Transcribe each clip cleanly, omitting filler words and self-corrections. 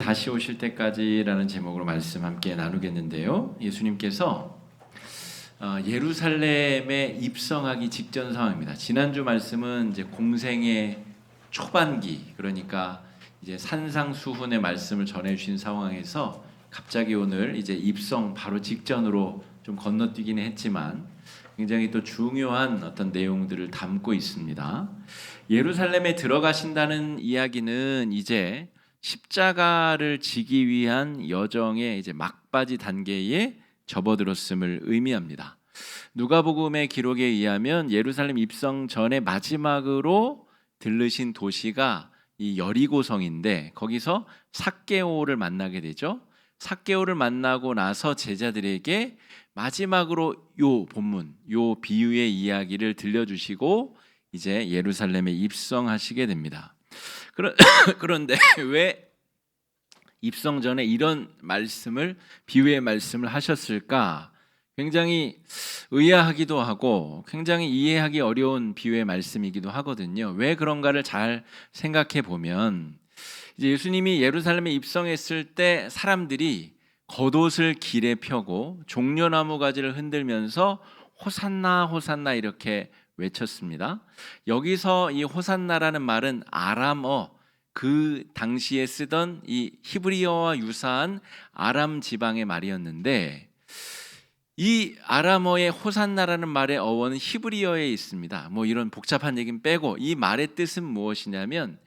다시 오실 때까지라는 제목으로 말씀 함께 나누겠는데요. 예수님께서 예루살렘에 입성하기 직전 상황입니다. 지난주 말씀은 이제 공생의 초반기, 그러니까 이제 산상수훈의 말씀을 전해 주신 상황에서 갑자기 오늘 이제 입성 바로 직전으로 좀 건너뛰기는 했지만 굉장히 또 중요한 어떤 내용들을 담고 있습니다. 예루살렘에 들어가신다는 이야기는 이제 십자가를 지기 위한 여정의 이제 막바지 단계에 접어들었음을 의미합니다. 누가복음의 기록에 의하면 예루살렘 입성 전에 마지막으로 들르신 도시가 이 여리고성인데 거기서 삭개오를 만나게 되죠. 삭개오를 만나고 나서 제자들에게 마지막으로 요 본문, 요 비유의 이야기를 들려주시고 이제 예루살렘에 입성하시게 됩니다. 그런데 왜 입성 전에 이런 말씀을, 비유의 말씀을 하셨을까? 굉장히 의아하기도 하고 굉장히 이해하기 어려운 비유의 말씀이기도 하거든요. 왜 그런가를 잘 생각해 보면 이제 예수님이 예루살렘에 입성했을 때 사람들이 겉옷을 길에 펴고 종려나무 가지를 흔들면서 호산나 호산나 이렇게 외쳤습니다. 여기서 이 호산나라는 말은 아람어, 그 당시에 쓰던 이 히브리어와 유사한 아람 지방의 말이었는데 이 아람어의 호산나라는 말의 어원은 히브리어에 있습니다. 뭐 이런 복잡한 얘기는 빼고 이 말의 뜻은 무엇이냐면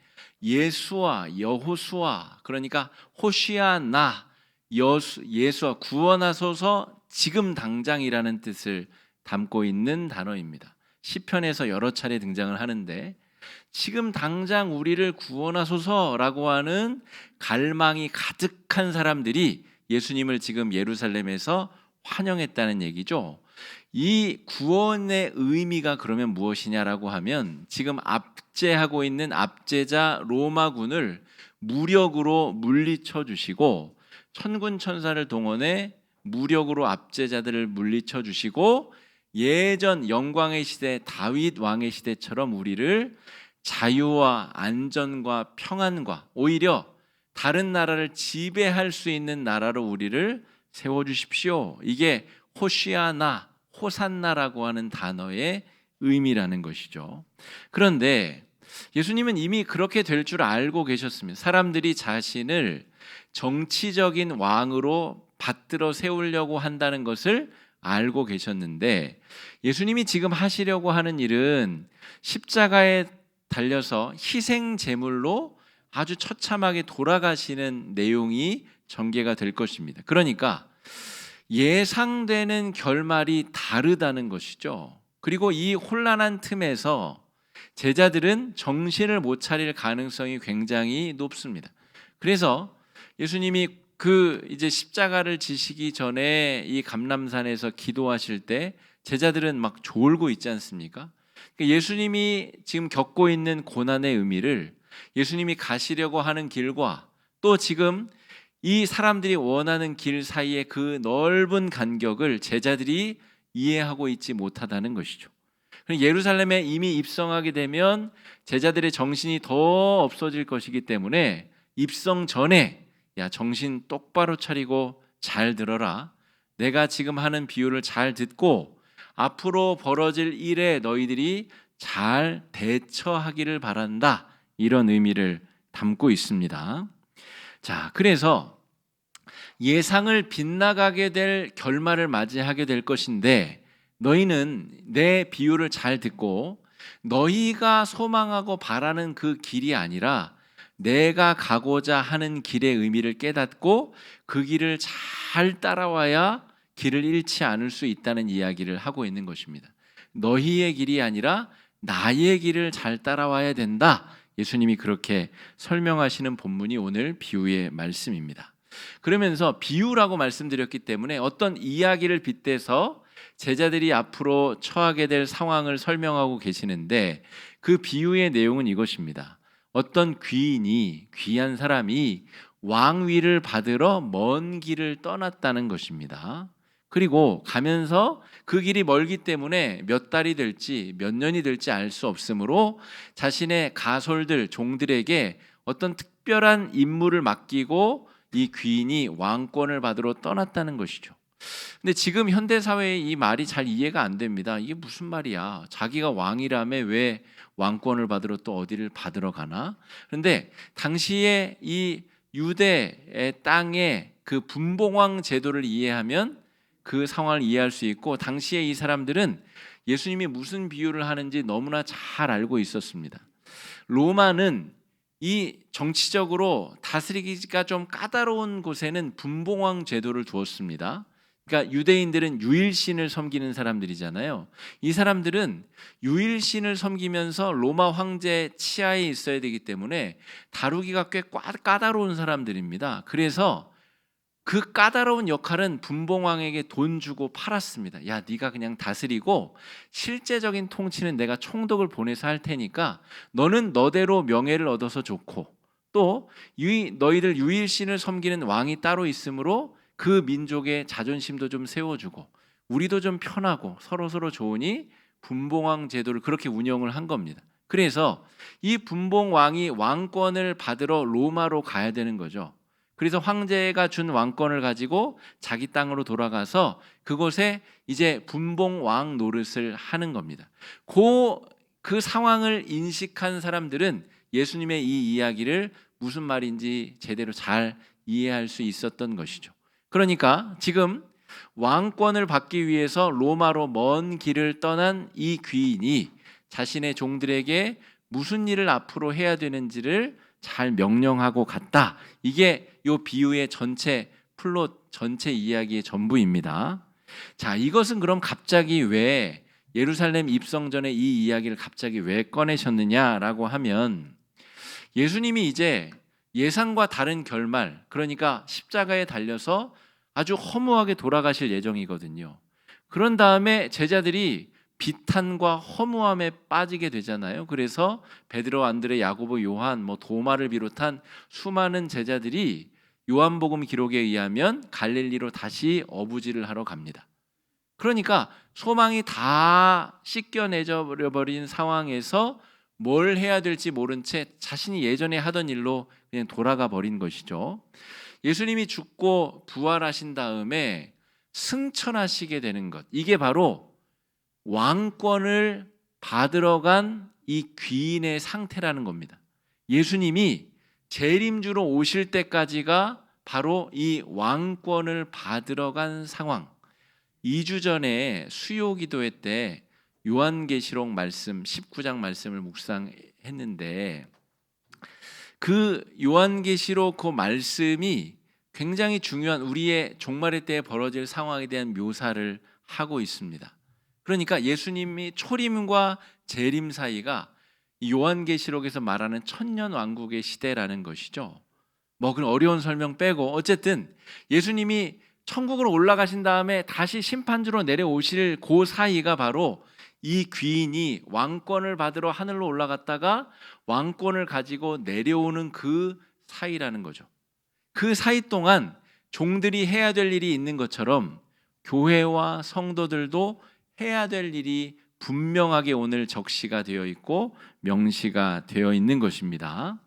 예수와 여호수아, 그러니까 호시아나, 예수와 구원하소서 지금 당장이라는 뜻을 담고 있는 단어입니다. 시편에서 여러 차례 등장을 하는데 지금 당장 우리를 구원하소서라고 하는 갈망이 가득한 사람들이 예수님을 지금 예루살렘에서 환영했다는 얘기죠. 이 구원의 의미가 그러면 무엇이냐라고 하면 지금 압제하고 있는 압제자 로마군을 무력으로 물리쳐 주시고 천군 천사를 동원해 무력으로 압제자들을 물리쳐 주시고 예전 영광의 시대 다윗 왕의 시대처럼 우리를 자유와 안전과 평안과 오히려 다른 나라를 지배할 수 있는 나라로 우리를 세워주십시오. 이게 호시아나, 호산나라고 하는 단어의 의미라는 것이죠. 그런데 예수님은 이미 그렇게 될 줄 알고 계셨습니다. 사람들이 자신을 정치적인 왕으로 받들어 세우려고 한다는 것을 알고 계셨는데 예수님이 지금 하시려고 하는 일은 십자가에 달려서 희생 제물로 아주 처참하게 돌아가시는 내용이 전개가 될 것입니다. 그러니까 예상되는 결말이 다르다는 것이죠. 그리고 이 혼란한 틈에서 제자들은 정신을 못 차릴 가능성이 굉장히 높습니다. 그래서 예수님이 이제 십자가를 지시기 전에 이 감람산에서 기도하실 때 제자들은 막 졸고 있지 않습니까? 예수님이 지금 겪고 있는 고난의 의미를 예수님이 가시려고 하는 길과 또 지금 이 사람들이 원하는 길 사이의 그 넓은 간격을 제자들이 이해하고 있지 못하다는 것이죠. 예루살렘에 이미 입성하게 되면 제자들의 정신이 더 없어질 것이기 때문에 입성 전에 야, 정신 똑바로 차리고 잘 들어라. 내가 지금 하는 비유를 잘 듣고 앞으로 벌어질 일에 너희들이 잘 대처하기를 바란다. 이런 의미를 담고 있습니다. 자, 그래서 예상을 빗나가게 될 결말을 맞이하게 될 것인데 너희는 내 비유를 잘 듣고 너희가 소망하고 바라는 그 길이 아니라 내가 가고자 하는 길의 의미를 깨닫고 그 길을 잘 따라와야 길을 잃지 않을 수 있다는 이야기를 하고 있는 것입니다. 너희의 길이 아니라 나의 길을 잘 따라와야 된다. 예수님이 그렇게 설명하시는 본문이 오늘 비유의 말씀입니다. 그러면서 비유라고 말씀드렸기 때문에 어떤 이야기를 빗대서 제자들이 앞으로 처하게 될 상황을 설명하고 계시는데 그 비유의 내용은 이것입니다. 어떤 귀한 사람이 왕위를 받으러 먼 길을 떠났다는 것입니다. 그리고 가면서 그 길이 멀기 때문에 몇 달이 될지 몇 년이 될지 알 수 없으므로 자신의 가솔들, 종들에게 어떤 특별한 임무를 맡기고 이 귀인이 왕권을 받으러 떠났다는 것이죠. 근데 지금 현대 사회에 이 말이 잘 이해가 안 됩니다. 이게 무슨 말이야? 자기가 왕이라며 왜 왕권을 받으러 또 어디를 받으러 가나? 그런데 당시에 이 유대의 땅의 그 분봉왕 제도를 이해하면 그 상황을 이해할 수 있고, 당시에 이 사람들은 예수님이 무슨 비유를 하는지 너무나 잘 알고 있었습니다. 로마는 이 정치적으로 다스리기가 좀 까다로운 곳에는 분봉왕 제도를 두었습니다. 그러니까 유대인들은 유일신을 섬기는 사람들이잖아요. 이 사람들은 유일신을 섬기면서 로마 황제 치하에 있어야 되기 때문에 다루기가 꽤 까다로운 사람들입니다. 그래서 그 까다로운 역할은 분봉왕에게 돈 주고 팔았습니다. 야, 네가 그냥 다스리고 실제적인 통치는 내가 총독을 보내서 할 테니까 너는 너대로 명예를 얻어서 좋고, 또 너희들 유일신을 섬기는 왕이 따로 있으므로 그 민족의 자존심도 좀 세워주고 우리도 좀 편하고 서로 좋으니 분봉왕 제도를 그렇게 운영을 한 겁니다. 그래서 이 분봉왕이 왕권을 받으러 로마로 가야 되는 거죠. 그래서 황제가 준 왕권을 가지고 자기 땅으로 돌아가서 그곳에 이제 분봉왕 노릇을 하는 겁니다. 그 상황을 인식한 사람들은 예수님의 이 이야기를 무슨 말인지 제대로 잘 이해할 수 있었던 것이죠. 그러니까 지금 왕권을 받기 위해서 로마로 먼 길을 떠난 이 귀인이 자신의 종들에게 무슨 일을 앞으로 해야 되는지를 잘 명령하고 갔다. 이게 이 비유의 전체 플롯, 전체 이야기의 전부입니다. 자, 이것은 그럼 갑자기 왜 예루살렘 입성 전에 이 이야기를 갑자기 왜 꺼내셨느냐라고 하면, 예수님이 이제 예상과 다른 결말, 그러니까 십자가에 달려서 아주 허무하게 돌아가실 예정이거든요. 그런 다음에 제자들이 비탄과 허무함에 빠지게 되잖아요. 그래서 베드로, 안드레, 야고보, 요한, 도마를 비롯한 수많은 제자들이 요한복음 기록에 의하면 갈릴리로 다시 어부지를 하러 갑니다. 그러니까 소망이 다 씻겨내져 버린 상황에서 뭘 해야 될지 모른 채 자신이 예전에 하던 일로 그냥 돌아가 버린 것이죠. 예수님이 죽고 부활하신 다음에 승천하시게 되는 것, 이게 바로 왕권을 받으러 간 이 귀인의 상태라는 겁니다. 예수님이 재림주로 오실 때까지가 바로 이 왕권을 받으러 간 상황. 2주 전에 수요 기도회 때 요한계시록 말씀 19장 말씀을 묵상했는데, 그 요한계시록 그 말씀이 굉장히 중요한 우리의 종말의 때에 벌어질 상황에 대한 묘사를 하고 있습니다. 그러니까 예수님이 초림과 재림 사이가 요한계시록에서 말하는 천년 왕국의 시대라는 것이죠. 그런 어려운 설명 빼고 어쨌든 예수님이 천국으로 올라가신 다음에 다시 심판주로 내려오실 그 사이가 바로 이 귀인이 왕권을 받으러 하늘로 올라갔다가 왕권을 가지고 내려오는 그 사이라는 거죠. 그 사이 동안 종들이 해야 될 일이 있는 것처럼 교회와 성도들도 해야 될 일이 분명하게 오늘 적시가 되어 있고 명시가 되어 있는 것입니다.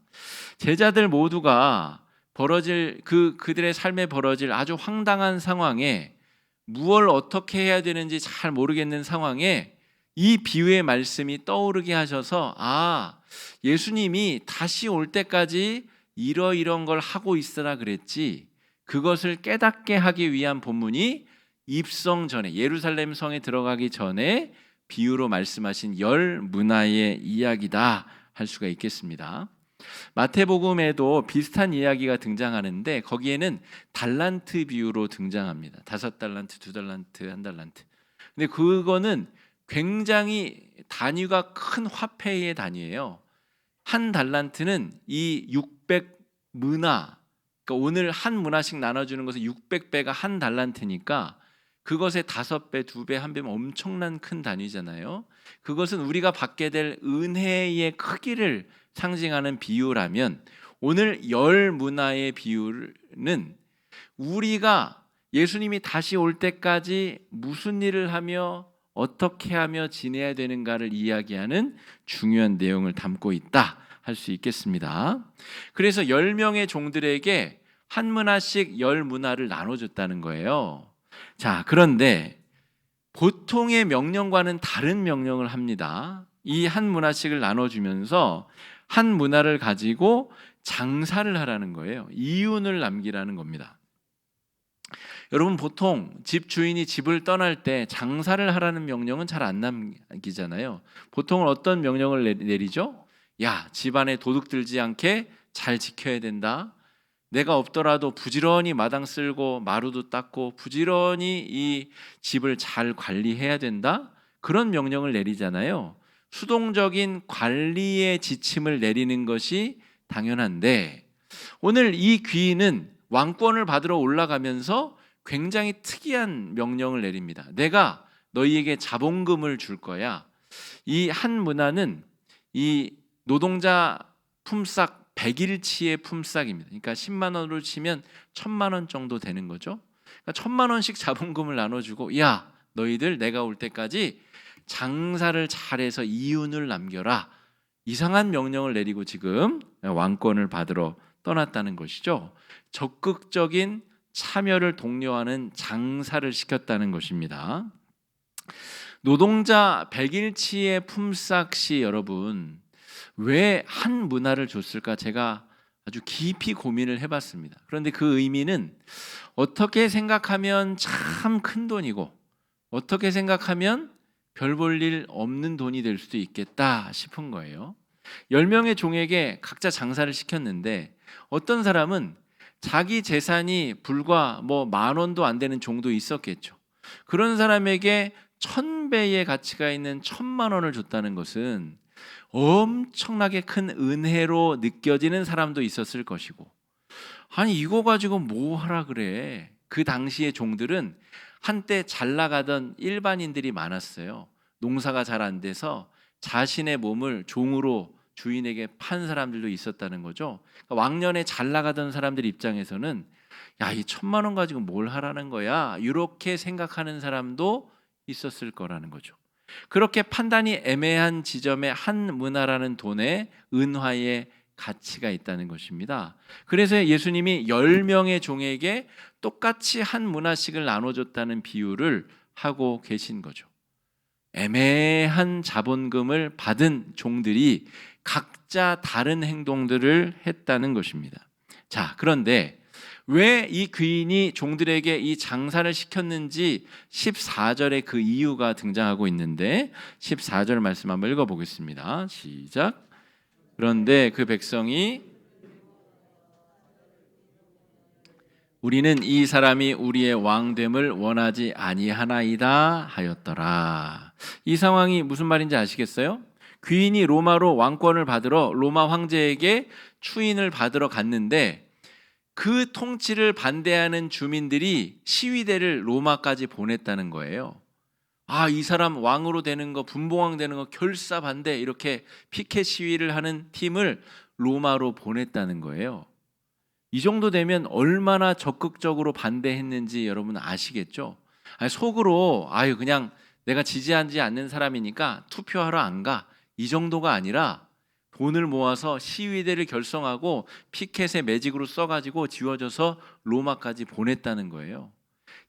제자들 모두가 벌어질 그들의 삶에 벌어질 아주 황당한 상황에 무엇을 어떻게 해야 되는지 잘 모르겠는 상황에 이 비유의 말씀이 떠오르게 하셔서, 예수님이 다시 올 때까지 이런 걸 하고 있으라 그랬지, 그것을 깨닫게 하기 위한 본문이 입성 전에 예루살렘 성에 들어가기 전에 비유로 말씀하신 열 문화의 이야기다 할 수가 있겠습니다. 마태복음에도 비슷한 이야기가 등장하는데 거기에는 달란트 비유로 등장합니다. 5달란트, 2달란트, 1달란트. 근데 그거는 굉장히 단위가 큰 화폐의 단위예요. 한 달란트는 이 600문화, 그러니까 오늘 한 문화씩 나눠주는 것은 600배가 한 달란트니까 그것의 5배, 2배, 1배면 엄청난 큰 단위잖아요. 그것은 우리가 받게 될 은혜의 크기를 상징하는 비유라면, 오늘 열 문화의 비유는 우리가 예수님이 다시 올 때까지 무슨 일을 하며 어떻게 하며 지내야 되는가를 이야기하는 중요한 내용을 담고 있다 할 수 있겠습니다. 그래서 10명의 종들에게 한 문화씩 10문화를 나눠줬다는 거예요. 자, 그런데 보통의 명령과는 다른 명령을 합니다. 이 한 문화씩을 나눠주면서 한 문화를 가지고 장사를 하라는 거예요. 이윤을 남기라는 겁니다. 여러분, 보통 집 주인이 집을 떠날 때 장사를 하라는 명령은 잘 안 남기잖아요. 보통은 어떤 명령을 내리죠? 야, 집안에 도둑 들지 않게 잘 지켜야 된다. 내가 없더라도 부지런히 마당 쓸고 마루도 닦고 부지런히 이 집을 잘 관리해야 된다. 그런 명령을 내리잖아요. 수동적인 관리의 지침을 내리는 것이 당연한데, 오늘 이 귀인은 왕권을 받으러 올라가면서 굉장히 특이한 명령을 내립니다. 내가 너희에게 자본금을 줄 거야. 이 한 문화는 이 노동자 품삯 100일치의 품삯입니다. 그러니까 10만 원으로 치면 1000만 원 정도 되는 거죠. 그러니까 1000만 원씩 자본금을 나눠주고, 야, 너희들 내가 올 때까지 장사를 잘해서 이윤을 남겨라. 이상한 명령을 내리고 지금 왕권을 받으러 떠났다는 것이죠. 적극적인 참여를 독려하는 장사를 시켰다는 것입니다. 노동자 100일치의 품삯이 여러분 왜 한 문화를 줬을까 제가 아주 깊이 고민을 해봤습니다. 그런데 그 의미는 어떻게 생각하면 참 큰 돈이고 어떻게 생각하면 별 볼 일 없는 돈이 될 수도 있겠다 싶은 거예요. 10명의 종에게 각자 장사를 시켰는데 어떤 사람은 자기 재산이 불과 10,000원도 안 되는 종도 있었겠죠. 그런 사람에게 1000배의 가치가 있는 1000만 원을 줬다는 것은 엄청나게 큰 은혜로 느껴지는 사람도 있었을 것이고, 아니 이거 가지고 뭐 하라 그래. 그 당시의 종들은 한때 잘 나가던 일반인들이 많았어요. 농사가 잘 안 돼서 자신의 몸을 종으로 주인에게 판 사람들도 있었다는 거죠. 그러니까 왕년에 잘 나가던 사람들 입장에서는 야, 이 1000만 원 가지고 뭘 하라는 거야, 이렇게 생각하는 사람도 있었을 거라는 거죠. 그렇게 판단이 애매한 지점에 한 문화라는 돈의 은화의 가치가 있다는 것입니다. 그래서 예수님이 10명의 종에게 똑같이 한 문화씩을 나눠줬다는 비유를 하고 계신 거죠. 애매한 자본금을 받은 종들이 각자 다른 행동들을 했다는 것입니다. 자, 그런데 왜 이 귀인이 종들에게 이 장사를 시켰는지 14절에 그 이유가 등장하고 있는데 14절 말씀 한번 읽어보겠습니다. 시작. 그런데 그 백성이 우리는 이 사람이 우리의 왕됨을 원하지 아니하나이다 하였더라. 이 상황이 무슨 말인지 아시겠어요? 귀인이 로마로 왕권을 받으러 로마 황제에게 추인을 받으러 갔는데 그 통치를 반대하는 주민들이 시위대를 로마까지 보냈다는 거예요. 아, 이 사람 왕으로 되는 거, 분봉왕 되는 거 결사 반대, 이렇게 피켓 시위를 하는 팀을 로마로 보냈다는 거예요. 이 정도 되면 얼마나 적극적으로 반대했는지 여러분 아시겠죠? 아니, 속으로 그냥 내가 지지하지 않는 사람이니까 투표하러 안 가, 이 정도가 아니라 돈을 모아서 시위대를 결성하고 피켓에 매직으로 써가지고 지워져서 로마까지 보냈다는 거예요.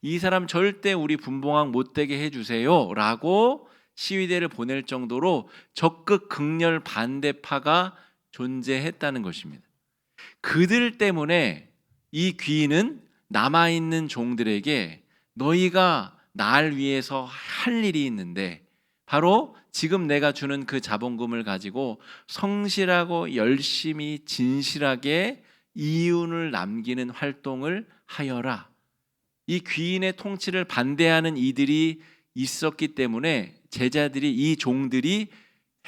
이 사람 절대 우리 분봉왕 못 되게 해주세요 라고 시위대를 보낼 정도로 적극 극렬 반대파가 존재했다는 것입니다. 그들 때문에 이 귀인은 남아있는 종들에게 너희가 날 위해서 할 일이 있는데 바로 지금 내가 주는 그 자본금을 가지고 성실하고 열심히 진실하게 이윤을 남기는 활동을 하여라. 이 귀인의 통치를 반대하는 이들이 있었기 때문에 제자들이, 이 종들이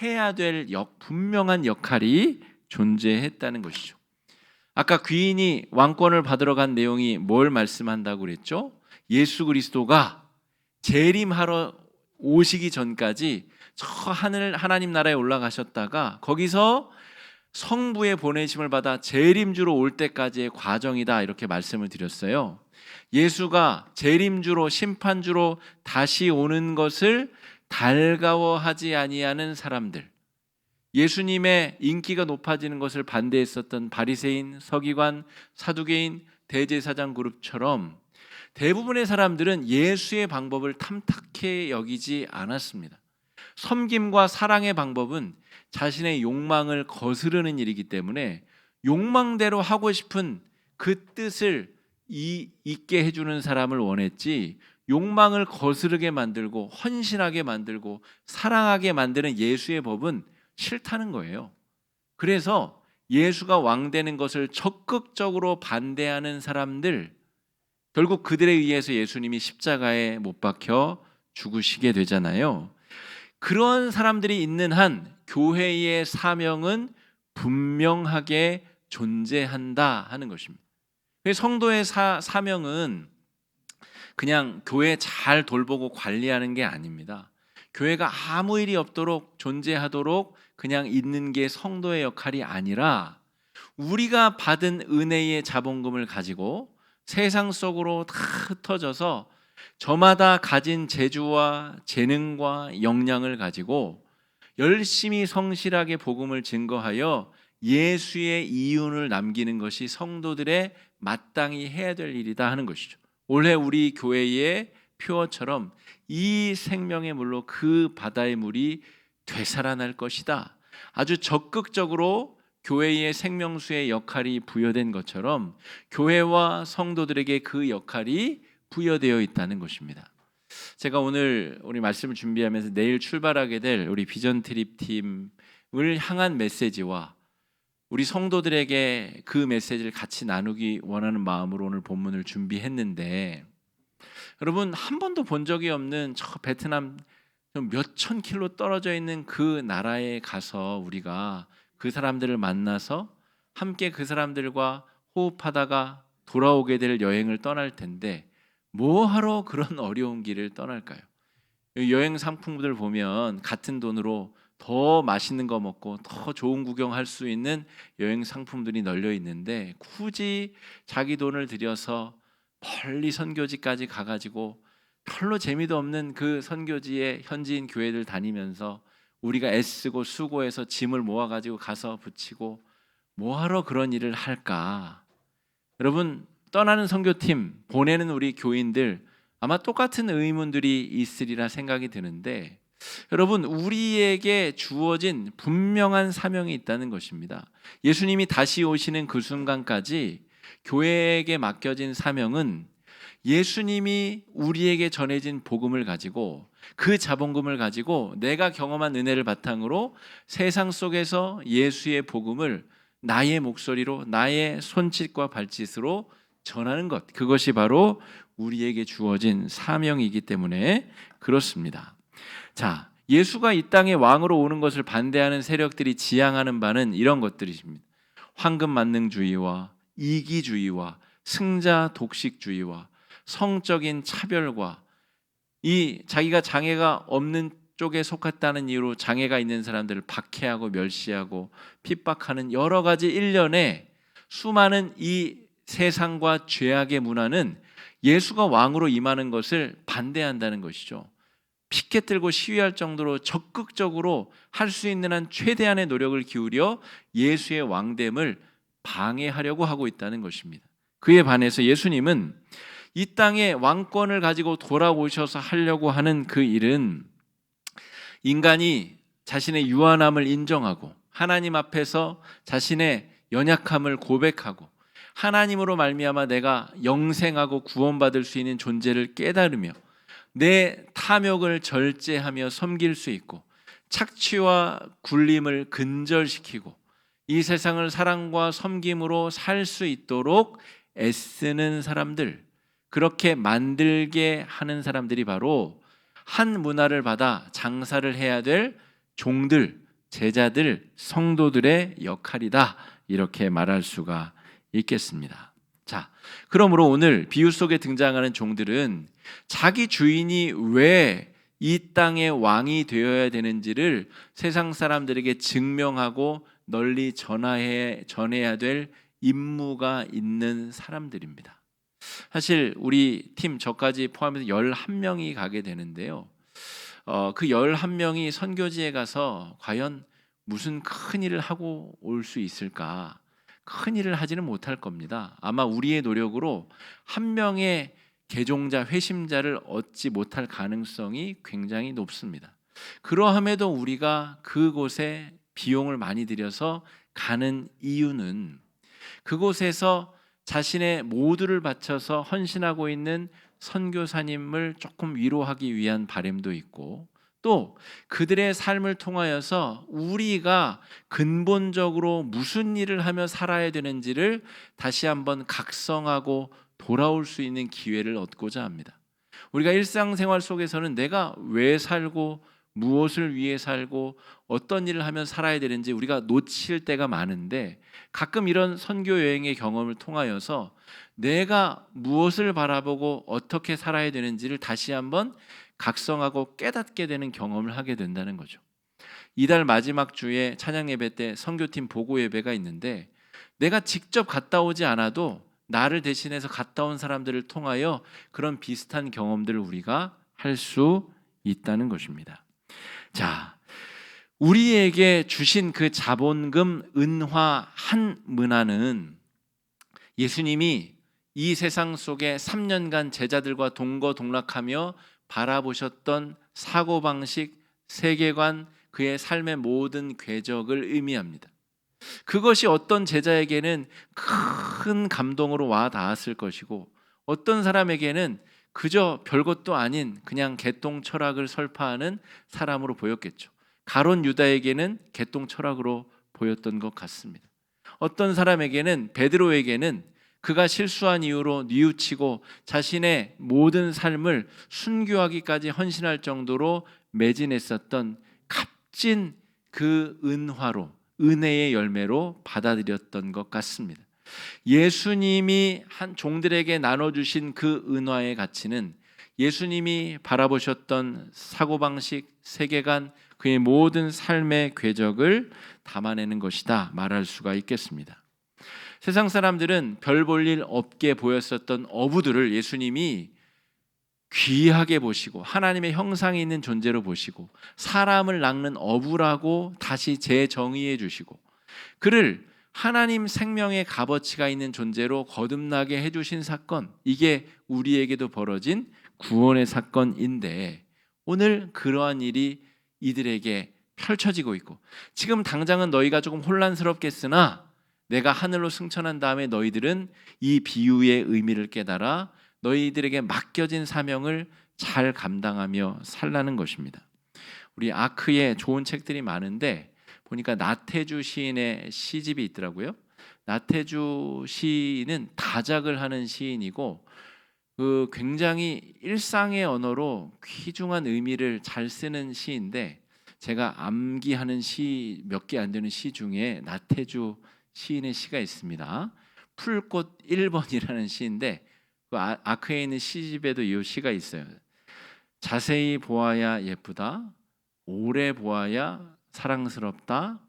해야 될 분명한 역할이 존재했다는 것이죠. 아까 귀인이 왕권을 받으러 간 내용이 뭘 말씀한다고 그랬죠? 예수 그리스도가 재림하러 오시기 전까지 저 하나님 나라에 올라가셨다가 거기서 성부의 보내심을 받아 재림주로 올 때까지의 과정이다, 이렇게 말씀을 드렸어요. 예수가 재림주로, 심판주로 다시 오는 것을 달가워하지 아니하는 사람들, 예수님의 인기가 높아지는 것을 반대했었던 바리새인, 서기관, 사두개인, 대제사장 그룹처럼 대부분의 사람들은 예수의 방법을 탐탁해 여기지 않았습니다. 섬김과 사랑의 방법은 자신의 욕망을 거스르는 일이기 때문에 욕망대로 하고 싶은 그 뜻을 있게 해주는 사람을 원했지, 욕망을 거스르게 만들고 헌신하게 만들고 사랑하게 만드는 예수의 법은 싫다는 거예요. 그래서 예수가 왕 되는 것을 적극적으로 반대하는 사람들, 결국 그들에 의해서 예수님이 십자가에 못 박혀 죽으시게 되잖아요. 그런 사람들이 있는 한 교회의 사명은 분명하게 존재한다 하는 것입니다. 성도의 사명은 그냥 교회 잘 돌보고 관리하는 게 아닙니다. 교회가 아무 일이 없도록 존재하도록 그냥 있는 게 성도의 역할이 아니라, 우리가 받은 은혜의 자본금을 가지고 세상 속으로 다 흩어져서 저마다 가진 재주와 재능과 역량을 가지고 열심히 성실하게 복음을 증거하여 예수의 이윤을 남기는 것이 성도들의 마땅히 해야 될 일이다 하는 것이죠. 올해 우리 교회의 표어처럼 이 생명의 물로 그 바다의 물이 되살아날 것이다. 아주 적극적으로 교회의 생명수의 역할이 부여된 것처럼 교회와 성도들에게 그 역할이 부여되어 있다는 것입니다. 제가 오늘 우리 말씀을 준비하면서 내일 출발하게 될 우리 비전 트립 팀을 향한 메시지와 우리 성도들에게 그 메시지를 같이 나누기 원하는 마음으로 오늘 본문을 준비했는데, 여러분, 한 번도 본 적이 없는 저 베트남 몇천 킬로 떨어져 있는 그 나라에 가서 우리가 그 사람들을 만나서 함께 그 사람들과 호흡하다가 돌아오게 될 여행을 떠날 텐데, 뭐하러 그런 어려운 길을 떠날까요? 여행 상품들 보면 같은 돈으로 더 맛있는 거 먹고 더 좋은 구경할 수 있는 여행 상품들이 널려 있는데, 굳이 자기 돈을 들여서 멀리 선교지까지 가가지고 별로 재미도 없는 그 선교지에 현지인 교회들 다니면서 우리가 애쓰고 수고해서 짐을 모아가지고 가서 붙이고 뭐하러 그런 일을 할까? 여러분, 떠나는 선교팀 보내는 우리 교인들 아마 똑같은 의문들이 있으리라 생각이 드는데, 여러분, 우리에게 주어진 분명한 사명이 있다는 것입니다. 예수님이 다시 오시는 그 순간까지 교회에게 맡겨진 사명은 예수님이 우리에게 전해진 복음을 가지고 그 자본금을 가지고 내가 경험한 은혜를 바탕으로 세상 속에서 예수의 복음을 나의 목소리로 나의 손짓과 발짓으로 전하는 것, 그것이 바로 우리에게 주어진 사명이기 때문에 그렇습니다. 자, 예수가 이 땅에 왕으로 오는 것을 반대하는 세력들이 지향하는 바는 이런 것들입니다. 황금만능주의와 이기주의와 승자 독식주의와 성적인 차별과 이 자기가 장애가 없는 쪽에 속했다는 이유로 장애가 있는 사람들을 박해하고 멸시하고 핍박하는 여러 가지 일련의 수많은 이 세상과 죄악의 문화는 예수가 왕으로 임하는 것을 반대한다는 것이죠. 피켓 들고 시위할 정도로 적극적으로 할 수 있는 한 최대한의 노력을 기울여 예수의 왕됨을 방해하려고 하고 있다는 것입니다. 그에 반해서 예수님은 이 땅에 왕권을 가지고 돌아오셔서 하려고 하는 그 일은 인간이 자신의 유한함을 인정하고 하나님 앞에서 자신의 연약함을 고백하고 하나님으로 말미암아 내가 영생하고 구원받을 수 있는 존재를 깨달으며 내 탐욕을 절제하며 섬길 수 있고 착취와 굴림을 근절시키고 이 세상을 사랑과 섬김으로 살 수 있도록 애쓰는 사람들, 그렇게 만들게 하는 사람들이 바로 한 문화를 받아 장사를 해야 될 종들, 제자들, 성도들의 역할이다, 이렇게 말할 수가 있겠습니다. 자, 그러므로 오늘 비유 속에 등장하는 종들은 자기 주인이 왜 이 땅의 왕이 되어야 되는지를 세상 사람들에게 증명하고 널리 전해야 될 임무가 있는 사람들입니다. 사실 우리 팀 저까지 포함해서 11명이 가게 되는데요. 그 11명이 선교지에 가서 과연 무슨 큰 일을 하고 올 수 있을까? 큰 일을 하지는 못할 겁니다. 아마 우리의 노력으로 한 명의 개종자, 회심자를 얻지 못할 가능성이 굉장히 높습니다. 그러함에도 우리가 그곳에 비용을 많이 들여서 가는 이유는 그곳에서 자신의 모두를 바쳐서 헌신하고 있는 선교사님을 조금 위로하기 위한 바람도 있고, 또 그들의 삶을 통하여서 우리가 근본적으로 무슨 일을 하며 살아야 되는지를 다시 한번 각성하고 돌아올 수 있는 기회를 얻고자 합니다. 우리가 일상생활 속에서는 내가 왜 살고 무엇을 위해 살고 어떤 일을 하면 살아야 되는지 우리가 놓칠 때가 많은데, 가끔 이런 선교 여행의 경험을 통하여서 내가 무엇을 바라보고 어떻게 살아야 되는지를 다시 한번 각성하고 깨닫게 되는 경험을 하게 된다는 거죠. 이달 마지막 주에 찬양 예배 때 선교팀 보고 예배가 있는데, 내가 직접 갔다 오지 않아도 나를 대신해서 갔다 온 사람들을 통하여 그런 비슷한 경험들을 우리가 할 수 있다는 것입니다. 자, 우리에게 주신 그 자본금 은화 한 문화는 예수님이 이 세상 속에 3년간 제자들과 동거동락하며 바라보셨던 사고방식, 세계관, 그의 삶의 모든 궤적을 의미합니다. 그것이 어떤 제자에게는 큰 감동으로 와 닿았을 것이고, 어떤 사람에게는 그저 별것도 아닌 그냥 개똥 철학을 설파하는 사람으로 보였겠죠. 가론 유다에게는 개똥 철학으로 보였던 것 같습니다. 어떤 사람에게는, 베드로에게는 그가 실수한 이유로 뉘우치고 자신의 모든 삶을 순교하기까지 헌신할 정도로 매진했었던 값진 그 은화로, 은혜의 열매로 받아들였던 것 같습니다. 예수님이 한 종들에게 나눠주신 그 은화의 가치는 예수님이 바라보셨던 사고방식, 세계관, 그의 모든 삶의 궤적을 담아내는 것이다 말할 수가 있겠습니다. 세상 사람들은 별 볼 일 없게 보였었던 어부들을 예수님이 귀하게 보시고 하나님의 형상이 있는 존재로 보시고 사람을 낚는 어부라고 다시 재정의해 주시고 그를 하나님 생명의 값어치가 있는 존재로 거듭나게 해주신 사건, 이게 우리에게도 벌어진 구원의 사건인데, 오늘 그러한 일이 이들에게 펼쳐지고 있고, 지금 당장은 너희가 조금 혼란스럽겠으나 내가 하늘로 승천한 다음에 너희들은 이 비유의 의미를 깨달아 너희들에게 맡겨진 사명을 잘 감당하며 살라는 것입니다. 우리 아크에 좋은 책들이 많은데 보니까 나태주 시인의 시집이 있더라고요. 나태주 시인은 다작을 하는 시인이고, 그 굉장히 일상의 언어로 귀중한 의미를 잘 쓰는 시인데, 제가 암기하는 시 몇 개 안 되는 시 중에 나태주 시인의 시가 있습니다. 풀꽃 1번이라는 시인데, 그 아크에 있는 시집에도 이 시가 있어요. 자세히 보아야 예쁘다, 오래 보아야 사랑스럽다,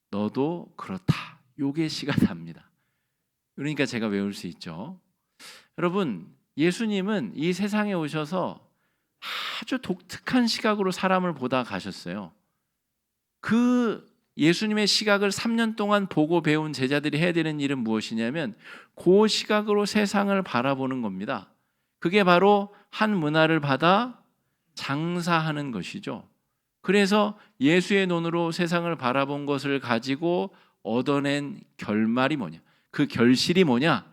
너도 그렇다. 요게 시가 답니다. 그러니까 제가 외울 수 있죠. 여러분, 예수님은 이 세상에 오셔서 아주 독특한 시각으로 사람을 보다 가셨어요. 그 예수님의 시각을 3년 동안 보고 배운 제자들이 해야 되는 일은 무엇이냐면 그 시각으로 세상을 바라보는 겁니다. 그게 바로 한 문화를 받아 장사하는 것이죠. 그래서 예수의 눈으로 세상을 바라본 것을 가지고 얻어낸 결말이 뭐냐? 그 결실이 뭐냐?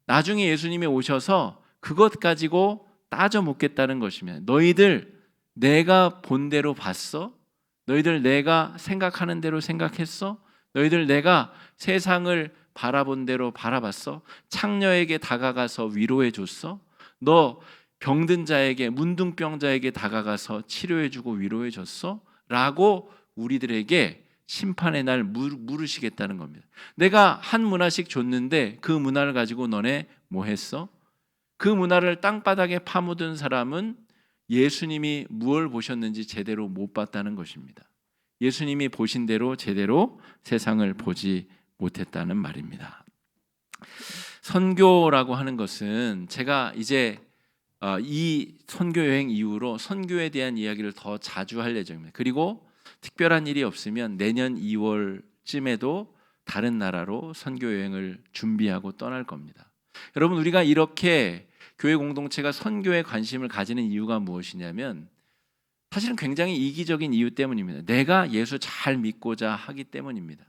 나중에 예수님이 오셔서 그것 가지고 따져 묻겠다는 것이면, 너희들 내가 본 대로 봤어? 너희들 내가 생각하는 대로 생각했어? 너희들 내가 세상을 바라본 대로 바라봤어? 창녀에게 다가가서 위로해 줬어? 너 병든 자에게, 문둥병자에게 다가가서 치료해주고 위로해줬어? 라고 우리들에게 심판의 날 물으시겠다는 겁니다. 내가 한 문화씩 줬는데 그 문화를 가지고 너네 뭐 했어? 그 문화를 땅바닥에 파묻은 사람은 예수님이 무엇을 보셨는지 제대로 못 봤다는 것입니다. 예수님이 보신 대로 제대로 세상을 보지 못했다는 말입니다. 선교라고 하는 것은, 제가 이제 이 선교 여행 이후로 선교에 대한 이야기를 더 자주 할 예정입니다. 그리고 특별한 일이 없으면 내년 2월쯤에도 다른 나라로 선교 여행을 준비하고 떠날 겁니다. 여러분, 우리가 이렇게 교회 공동체가 선교에 관심을 가지는 이유가 무엇이냐면 사실은 굉장히 이기적인 이유 때문입니다. 내가 예수 잘 믿고자 하기 때문입니다.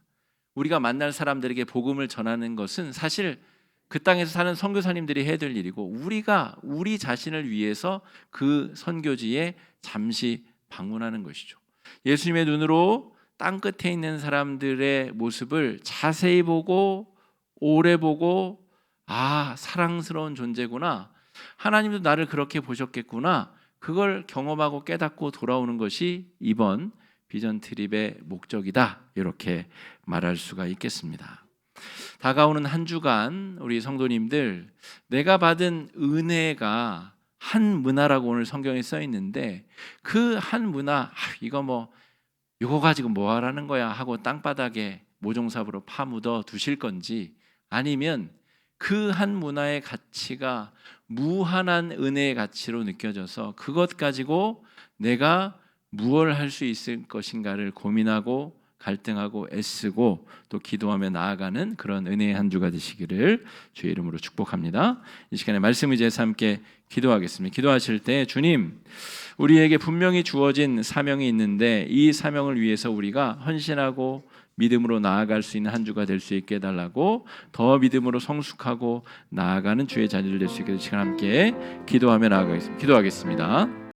우리가 만날 사람들에게 복음을 전하는 것은 사실 그 땅에서 사는 선교사님들이 해야 될 일이고, 우리가 우리 자신을 위해서 그 선교지에 잠시 방문하는 것이죠. 예수님의 눈으로 땅 끝에 있는 사람들의 모습을 자세히 보고 오래 보고, 아, 사랑스러운 존재구나, 하나님도 나를 그렇게 보셨겠구나, 그걸 경험하고 깨닫고 돌아오는 것이 이번 비전 트립의 목적이다, 이렇게 말할 수가 있겠습니다. 다가오는 한 주간 우리 성도님들, 내가 받은 은혜가 한 문화라고 오늘 성경에 써 있는데, 그 한 문화, 이거 가지고 뭐 하라는 거야 하고 땅바닥에 모종삽으로 파묻어 두실 건지, 아니면 그 한 문화의 가치가 무한한 은혜의 가치로 느껴져서 그것 가지고 내가 무엇을 할 수 있을 것인가를 고민하고 갈등하고 애쓰고 또 기도하며 나아가는 그런 은혜의 한 주가 되시기를 주의 이름으로 축복합니다. 이 시간에 말씀 의지해서 함께 기도하겠습니다. 기도하실 때, 주님, 우리에게 분명히 주어진 사명이 있는데 이 사명을 위해서 우리가 헌신하고 믿음으로 나아갈 수 있는 한 주가 될 수 있게 해달라고, 더 믿음으로 성숙하고 나아가는 주의 자녀들 될 수 있게 시간 함께 기도하며 나아가겠습니다. 기도하겠습니다.